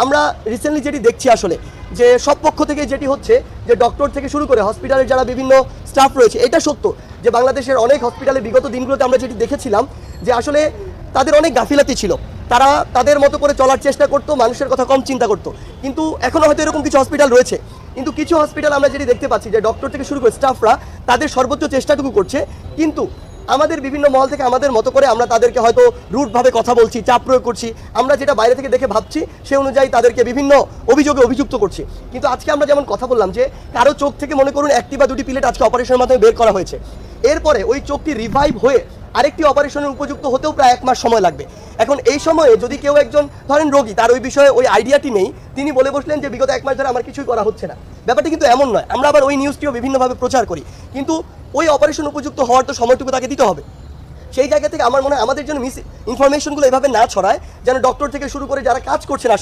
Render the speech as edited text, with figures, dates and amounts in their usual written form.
আমরা রিসেন্টলি যেটি দেখছি আসলে যে সব পক্ষ থেকে যেটি হচ্ছে যে ডক্টর থেকে শুরু করে হসপিটালের যারা বিভিন্ন স্টাফ রয়েছে, এটা সত্য যে বাংলাদেশের অনেক হসপিটালে বিগত দিনগুলোতে আমরা যেটি দেখেছিলাম যে আসলে তাদের অনেক গাফিলাতি ছিল। তারা তাদের মতো করে চলার চেষ্টা করতো, মানুষের কথা কম চিন্তা করতো। কিন্তু এখনও হয়তো এরকম কিছু হসপিটাল রয়েছে, কিন্তু কিছু হসপিটাল আমরা যেটি দেখতে পাচ্ছি যে ডক্টর থেকে শুরু করে স্টাফরা তাদের সর্বোচ্চ চেষ্টাটুকু করছে, কিন্তু আমাদের বিভিন্ন মহল থেকে আমাদের মতো করে আমরা তাদেরকে হয়তো রুটভাবে কথা বলছি, চাপ প্রয়োগ করছি, আমরা যেটা বাইরে থেকে দেখে ভাবছি সে অনুযায়ী তাদেরকে বিভিন্ন অভিযোগে অভিযুক্ত করছি। কিন্তু আজকে আমরা যেমন কথা বললাম যে কারো চোখ থেকে মনে করুন একটি বা দুটি প্লেট আজকে অপারেশনের মাধ্যমে বের করা হয়েছে, এরপরে ওই চোখটি রিভাইভ হয়ে আরেকটি অপারেশনের উপযুক্ত হতেও প্রায় 1 মাস সময় লাগবে। এখন এই সময়ে যদি কেউ একজন ধরেন রোগী, তার ওই বিষয়ে ওই আইডিয়াটি নেই, তিনি বলে বসলেন যে বিগত 1 মাস ধরে আমার কিছুই করা হচ্ছে না, ব্যাপারটা কিন্তু এমন নয়। আমরা আবার ওই নিউজটিও বিভিন্নভাবে প্রচার করি, কিন্তু ওই অপারেশন উপযুক্ত হওয়ার তো সময়টুকু তাকে দিতে হবে। সেই জায়গা থেকে আমার মনে হয় আমাদের জন্য মিস ইনফরমেশনগুলো এভাবে না ছড়ায়, যেন ডক্টর থেকে শুরু করে যারা কাজ করছেন আসলে